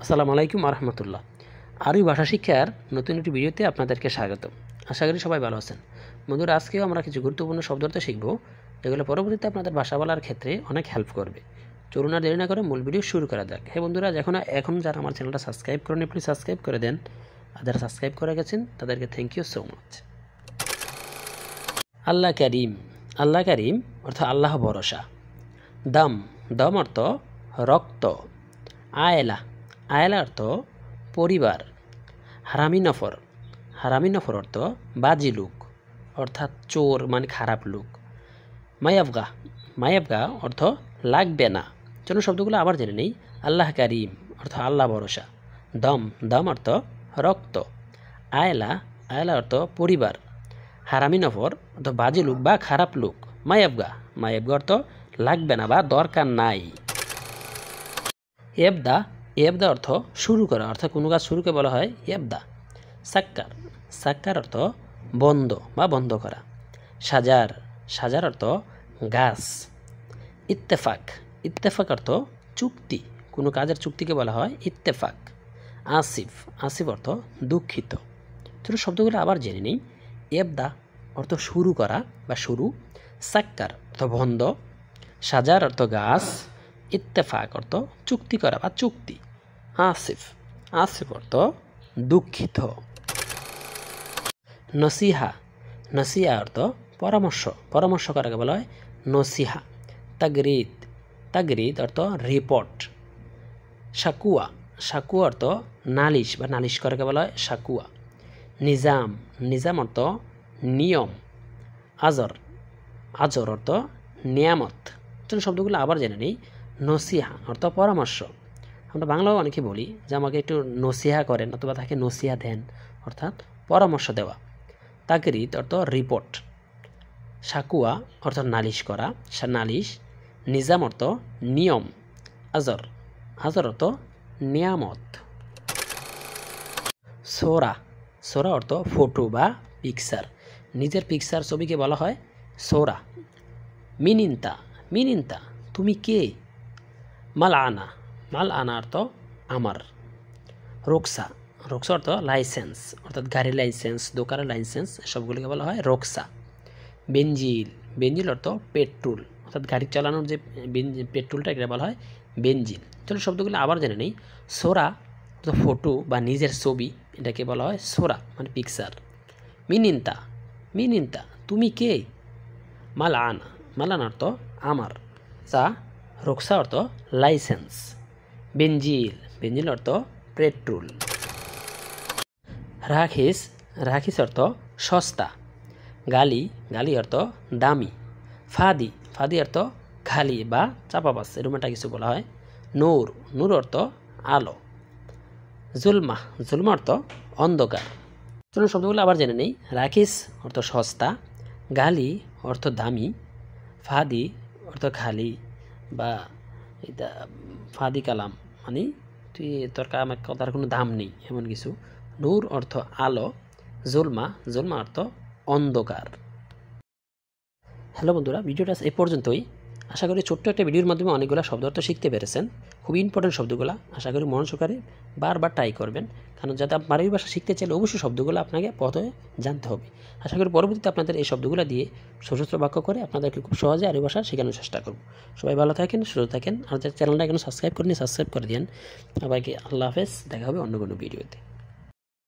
আসসালামু আলাইকুম রহমতুল্লাহ। আরবি ভাষা শিক্ষার নতুন একটি ভিডিওতে আপনাদেরকে স্বাগত। আশা করি সবাই ভালো আছেন। বন্ধুরা, আজকেও আমরা কিছু গুরুত্বপূর্ণ শব্দার্থ শিখব, যেগুলো পরবর্তীতে আপনাদের ভাষা বলার ক্ষেত্রে অনেক হেল্প করবে। চলুন আর দেরি না করে মূল ভিডিও শুরু করা যাক। হ্যাঁ বন্ধুরা, এখন যারা আমার চ্যানেলটা সাবস্ক্রাইব করেন, প্লিজ সাবস্ক্রাইব করে দেন। আর যারা সাবস্ক্রাইব করে গেছেন তাদেরকে থ্যাংক ইউ সো মাচ। আল্লাহ করিম। আল্লাহ করিম অর্থ আল্লাহ ভরসা। দম। দম অর্থ রক্ত। আয়লা। আয়লা অর্থ পরিবার। হারামি নফর। হারামি নফর অর্থ বাজি লোক, অর্থাৎ চোর মানে খারাপ লোক। মায়াবগা। মায়াবগা অর্থ লাগবে না। চলুন শব্দগুলো আবার জেনে নেই। আল্লাহ কারিম অর্থ আল্লাহ ভরসা। দম। দম অর্থ রক্ত। আয়লা। আয়লা অর্থ পরিবার। হারামি নফর অর্থ বাজি লোক বা খারাপ লোক। মায়াবগা। মায়াবগা অর্থ লাগবে না বা দরকার নাই। এবদা। এবদা অর্থ শুরু করা, অর্থাৎ কোনো কাজ শুরুকে বলা হয় এবদা। সাক্কার। সাক্কার অর্থ বন্ধ বা বন্ধ করা। সাজার। সাজার অর্থ গাছ। ইত্তেফাক। ইত্তেফাক অর্থ চুক্তি, কোনো কাজের চুক্তিকে বলা হয় ইত্তেফাক। আসিফ। আসিফ অর্থ দুঃখিত। ছোট শব্দগুলো আবার জেনে নিই। এবদা অর্থ শুরু করা বা শুরু। সাক্কার অর্থ বন্ধ। সাজার অর্থ গাছ। ইত্তেফাক অর্থ চুক্তি করা বা চুক্তি। আসিফ। আসিফ অর্থ দুঃখিত। নসিহা। নসিহা অর্থ পরামর্শ, পরামর্শ করাকে বলা হয় নসিহা। তাগরিদ। তাগরিদ অর্থ রিপোর্ট। শাকুয়া। শাকুয়া অর্থ নালিশ বা নালিশ করাকে বলা হয় শাকুয়া। নিজাম। নিজাম অর্থ নিয়ম। আজর। আজর অর্থ নিয়ামত। চলুন শব্দগুলো আবার জেনে নিই। নসিহা অর্থ পরামর্শ। আমরা বাংলাও অনেকে বলি যে আমাকে একটু নসিহা করেন অথবা তাকে নসিহা দেন, অর্থাৎ পরামর্শ দেওয়া। তাগরিদ অর্থ রিপোর্ট। শাকুয়া অর্থ নালিশ করা, নালিশ। নিজাম অর্থ নিয়ম। আজর। আজর অর্থ নিয়ামত। সোরা। সোরা অর্থ ফটো বা পিকচার। নিজের পিকচার ছবিকে বলা হয় সোরা। মিনিন্তা। মিনিন্তা তুমি কে? মাল আনা। মাল আনা অর্থ আমার। রোকসা। রোকসা অর্থ লাইসেন্স, অর্থাৎ গাড়ির লাইসেন্স, দোকানের লাইসেন্স, সবগুলিকে বলা হয় রোকসা। বেঞ্জিল। বেঞ্জিল অর্থ পেট্রোল, অর্থাৎ গাড়ি চালানোর যে পেট্রোলটা এটা বলা হয় বেঞ্জিল। চলো শব্দগুলো আবার জেনে নেই। সোরা অর্থ ফটো বা নিজের ছবি, এটাকে বলা হয় সোরা মানে পিকচার। মিনিন্তা। মিনিন্তা তুমি কে? মাল আনা। মালান অর্থ আমার। সা। রোকসা অর্থ লাইসেন্স। বেঞ্জিল। বেঞ্জিল অর্থ পেট্রোল। রাখিস। রাখিস অর্থ সস্তা। গালি। গালি অর্থ দামি। ফাদি। ফাদি অর্থ খালি বা চাপাবাস, এরকম একটা কিছু বলা হয়। নূর। নূর অর্থ আলো। জুলমা। জুলমা অর্থ অন্ধকার। চলুন শব্দগুলো আবার জেনে নেই। রাখিস অর্থ সস্তা। গালি অর্থ দামি। ফাদি অর্থ খালি বা এটা ফাদি কালাম মানে তুই তোর আমার কথার কোনো দাম নেই এমন কিছু। নূর অর্থ আলো। জুলমা। জুলমা অর্থ অন্ধকার। হ্যালো বন্ধুরা, ভিডিওটা এ পর্যন্তই। আশা করি ছোট্ট একটা ভিডিওর মাধ্যমে অনেকগুলো শব্দ অর্থ শিখতে পেরেছেন। খুব ইম্পর্টেন্ট শব্দগুলো, আশা করি মন সহকারে বারবার ট্রাই করবেন, কারণ যাতে আপনি আরবি ভাষা শিখতে চাইলে অবশ্যই শব্দগুলো আপনাকে প্রথমে জানতে হবে। আশা করি পরবর্তীতে আপনাদের এই শব্দগুলো দিয়ে সশস্ত্র বাক্য করে আপনাদেরকে খুব সহজে আরবি ভাষা শেখানোর চেষ্টা করব। সবাই ভালো থাকেন, সুস্থ থাকেন। আর চ্যানেলটা এখনো সাবস্ক্রাইব করেনি, সাবস্ক্রাইব করে দিন। সবাইকে আল্লাহ হাফেজ। দেখা হবে অন্য কোনো ভিডিওতে।